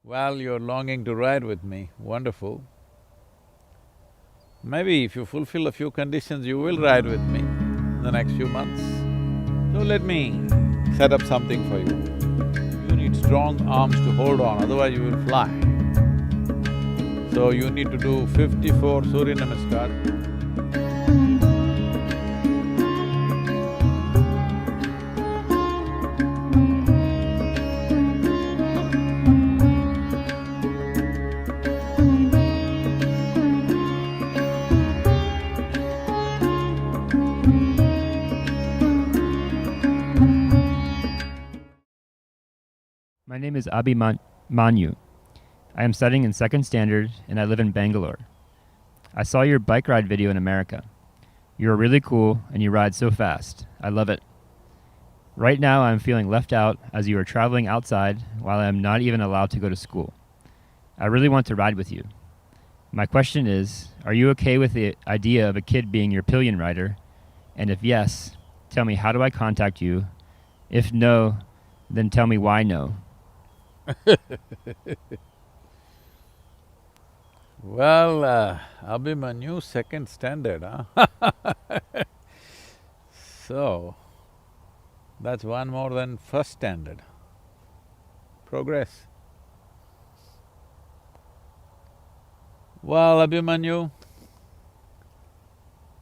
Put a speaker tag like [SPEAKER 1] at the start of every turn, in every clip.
[SPEAKER 1] Well, you're longing to ride with me, wonderful. Maybe if you fulfill a few conditions, you will ride with me in the next few months. So let me set up something for you. You need strong arms to hold on, otherwise you will fly. So you need to do 54 Surya Namaskar.
[SPEAKER 2] My name is Manyu. I am studying in second standard and I live in Bangalore. I saw your bike ride video in America. You are really cool and you ride so fast. I love it. Right now I am feeling left out as you are traveling outside while I am not even allowed to go to school. I really want to ride with you. My question is, are you okay with the idea of a kid being your pillion rider? And if yes, tell me, how do I contact you? If no, then tell me why no.
[SPEAKER 1] Well, Abhimanyu, second standard, huh? So, that's one more than first standard. Progress. Well, Abhimanyu,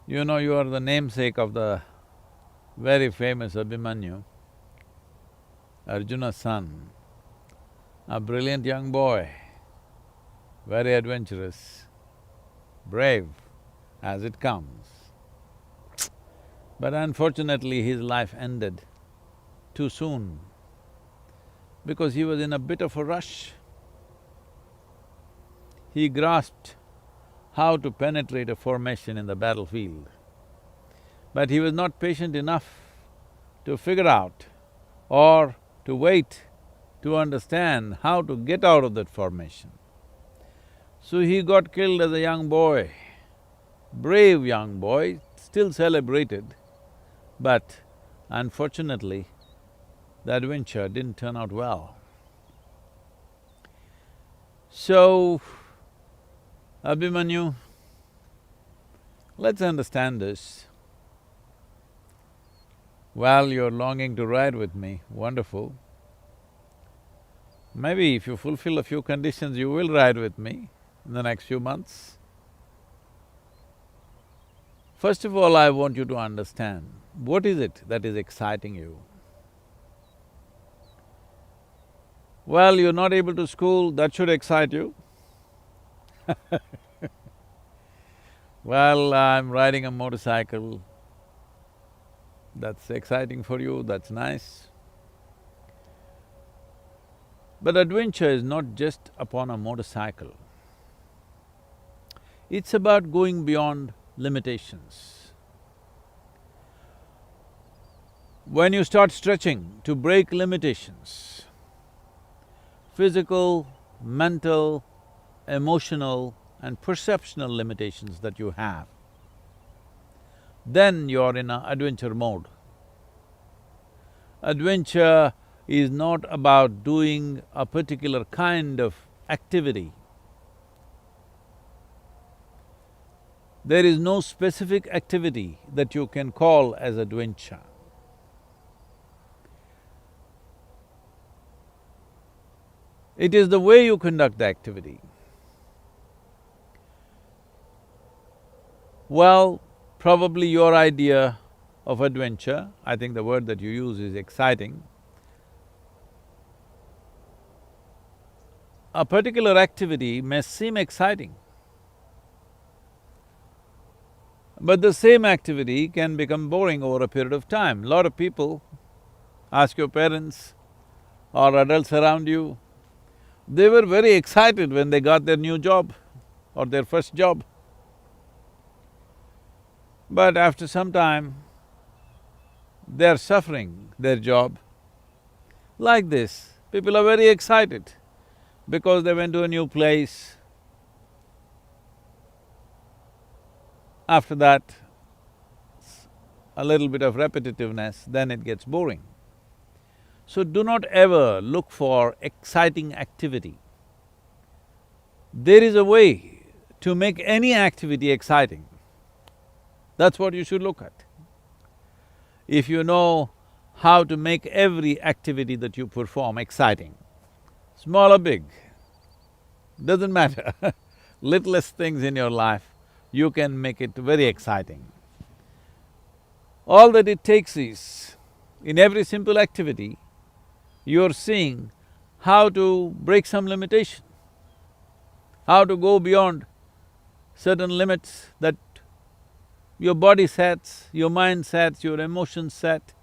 [SPEAKER 1] you know you are the namesake of the very famous Abhimanyu, Arjuna's son, a brilliant young boy, very adventurous, brave as it comes. But unfortunately, his life ended too soon because he was in a bit of a rush. He grasped how to penetrate a formation in the battlefield, but he was not patient enough to figure out or to wait to understand how to get out of that formation. So he got killed as a young boy, brave young boy, still celebrated, but unfortunately, the adventure didn't turn out well. So, Abhimanyu, let's understand this. Well, you're longing to ride with me, wonderful. Maybe if you fulfill a few conditions, you will ride with me in the next few months. First of all, I want you to understand, what is it that is exciting you? Well, you're not able to school, that should excite you. Well, I'm riding a motorcycle, that's exciting for you, that's nice. But adventure is not just upon a motorcycle. It's about going beyond limitations. When you start stretching to break limitations, physical, mental, emotional and perceptional limitations that you have, then you're in an adventure mode. Adventure is not about doing a particular kind of activity. There is no specific activity that you can call as adventure. It is the way you conduct the activity. Well, probably your idea of adventure, I think the word that you use is exciting. A particular activity may seem exciting, but the same activity can become boring over a period of time. Lot of people, ask your parents or adults around you, they were very excited when they got their new job or their first job. But after some time, they're suffering their job. Like this, people are very excited because they went to a new place. After that, a little bit of repetitiveness, then it gets boring. So do not ever look for exciting activity. There is a way to make any activity exciting. That's what you should look at. If you know how to make every activity that you perform exciting, small or big, doesn't matter littlest things in your life, you can make it very exciting. All that it takes is, in every simple activity, you're seeing how to break some limitation, how to go beyond certain limits that your body sets, your mind sets, your emotions set,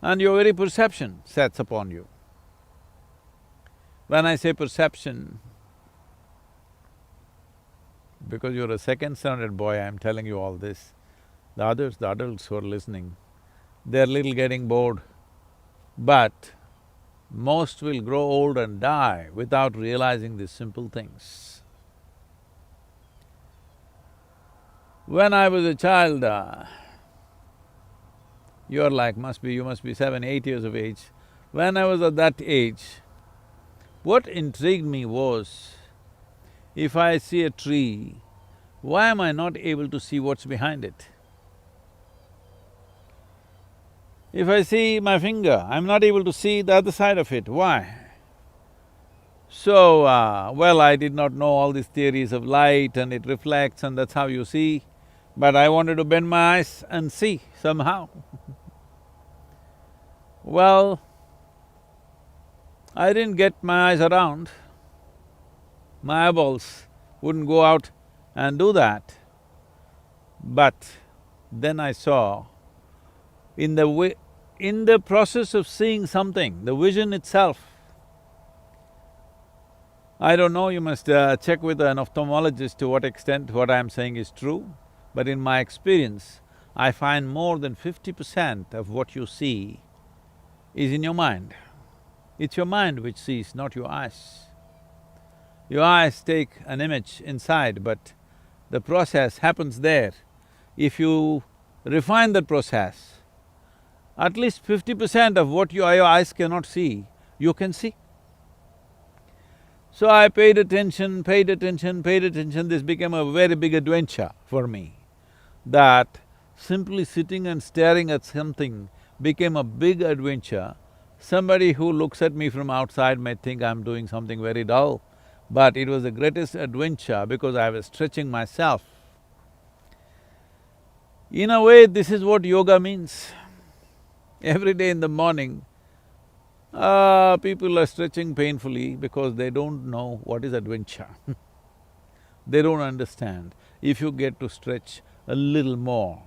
[SPEAKER 1] and your very perception sets upon you. When I say perception, because you're a second standard boy, I'm telling you all this. The others, the adults who are listening, they're little getting bored, but most will grow old and die without realizing these simple things. When I was a child, you must be 7, 8 years of age. When I was at that age, what intrigued me was, if I see a tree, why am I not able to see what's behind it? If I see my finger, I'm not able to see the other side of it, why? So, well, I did not know all these theories of light and it reflects and that's how you see, but I wanted to bend my eyes and see somehow. Well, I didn't get my eyes around, my eyeballs wouldn't go out and do that. But then I saw, in the process of seeing something, the vision itself, I don't know, you must check with an ophthalmologist to what extent what I'm saying is true, but in my experience, I find more than 50% of what you see is in your mind. It's your mind which sees, not your eyes. Your eyes take an image inside, but the process happens there. If you refine that process, at least 50% of what your eyes cannot see, you can see. So I paid attention, this became a very big adventure for me, that simply sitting and staring at something became a big adventure. Somebody who looks at me from outside may think I'm doing something very dull, but it was the greatest adventure because I was stretching myself. In a way, this is what yoga means. Every day in the morning, people are stretching painfully because they don't know what is adventure they don't understand. If you get to stretch a little more,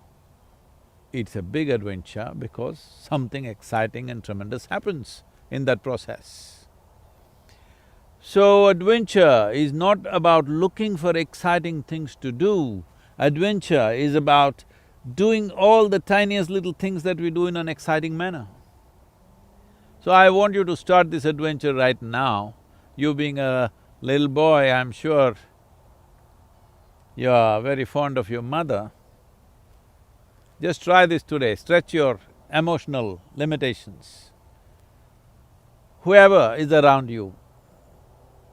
[SPEAKER 1] it's a big adventure because something exciting and tremendous happens in that process. So adventure is not about looking for exciting things to do, adventure is about doing all the tiniest little things that we do in an exciting manner. So I want you to start this adventure right now. You being a little boy, I'm sure you're very fond of your mother. Just try this today, stretch your emotional limitations. Whoever is around you,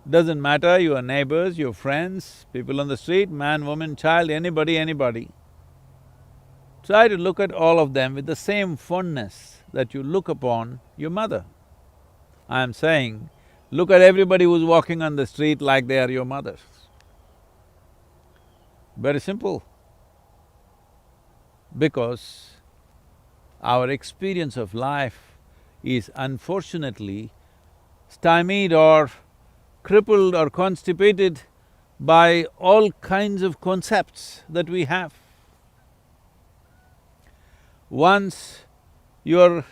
[SPEAKER 1] doesn't matter, your neighbors, your friends, people on the street, man, woman, child, anybody. Try to look at all of them with the same fondness that you look upon your mother. I am saying, look at everybody who's walking on the street like they are your mothers. Very simple. Because our experience of life is unfortunately stymied or crippled or constipated by all kinds of concepts that we have. Once you're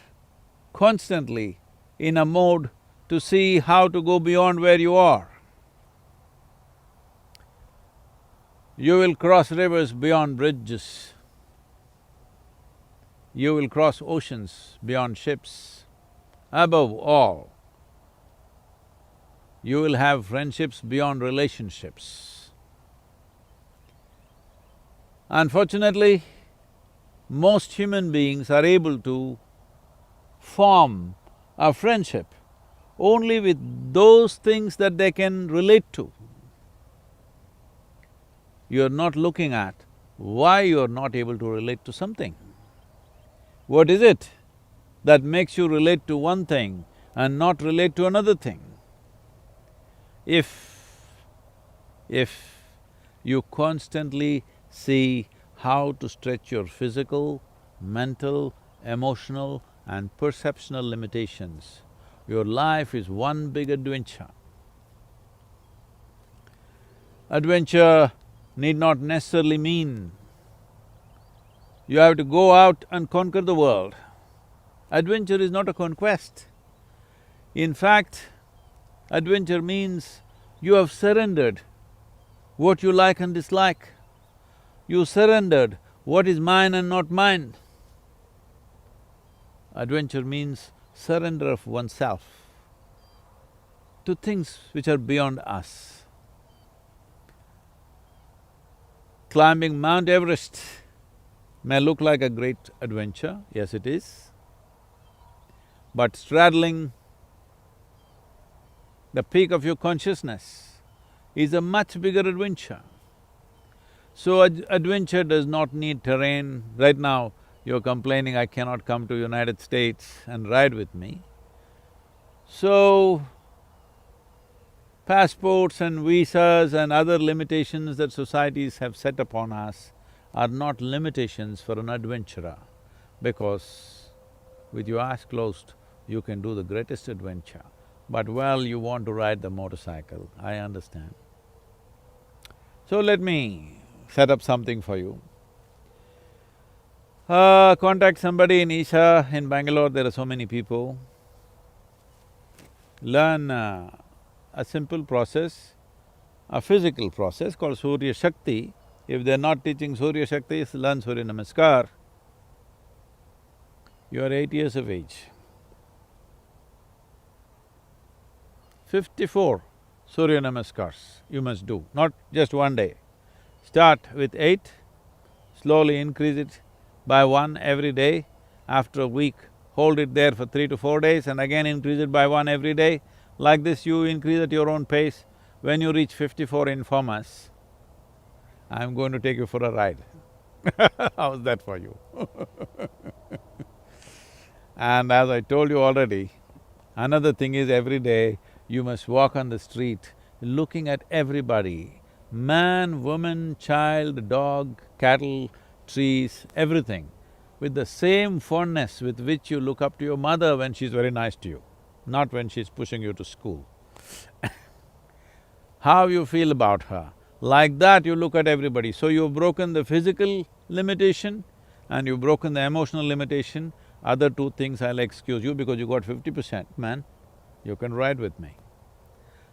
[SPEAKER 1] constantly in a mode to see how to go beyond where you are, you will cross rivers beyond bridges, you will cross oceans beyond ships. Above all, you will have friendships beyond relationships. Unfortunately, most human beings are able to form a friendship only with those things that they can relate to. you're not looking at why you're not able to relate to something. What is it that makes you relate to one thing and not relate to another thing? If you constantly see how to stretch your physical, mental, emotional and perceptional limitations, your life is one big adventure. Adventure need not necessarily mean you have to go out and conquer the world. Adventure is not a conquest. In fact, adventure means you have surrendered what you like and dislike. You surrendered what is mine and not mine. Adventure means surrender of oneself to things which are beyond us. Climbing Mount Everest may look like a great adventure, yes it is, but straddling the peak of your consciousness is a much bigger adventure. So adventure does not need terrain. Right now, you're complaining, I cannot come to United States and ride with me. So, passports and visas and other limitations that societies have set upon us are not limitations for an adventurer, because with your eyes closed, you can do the greatest adventure. But well, you want to ride the motorcycle, I understand. So let me set up something for you. Contact somebody in u.s.a. in Bangalore, there are so many people. Learn a simple process, a physical process called Surya Shakti. If they're not teaching Surya Shakti, learn Surya Namaskar. You are 8 years of age. 54 Surya Namaskars you must do, not just one day. Start with 8, slowly increase it by 1 every day. After a week, hold it there for 3 to 4 days and again increase it by 1 every day. Like this you increase at your own pace. When you reach 54, inform us. I'm going to take you for a ride. How's that for you? And as I told you already, another thing is every day you must walk on the street looking at everybody, man, woman, child, dog, cattle, trees, everything, with the same fondness with which you look up to your mother when she's very nice to you, not when she's pushing you to school. How you feel about her, like that you look at everybody. So you've broken the physical limitation and you've broken the emotional limitation. Other two things I'll excuse you because you got 50%, man, you can ride with me.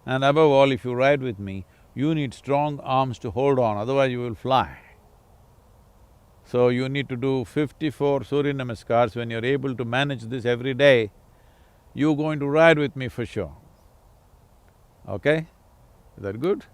[SPEAKER 1] And above all, if you ride with me, you need strong arms to hold on, otherwise you will fly. So you need to do 54 Surya Namaskars. When you're able to manage this every day, you're going to ride with me for sure. Okay? Is that good?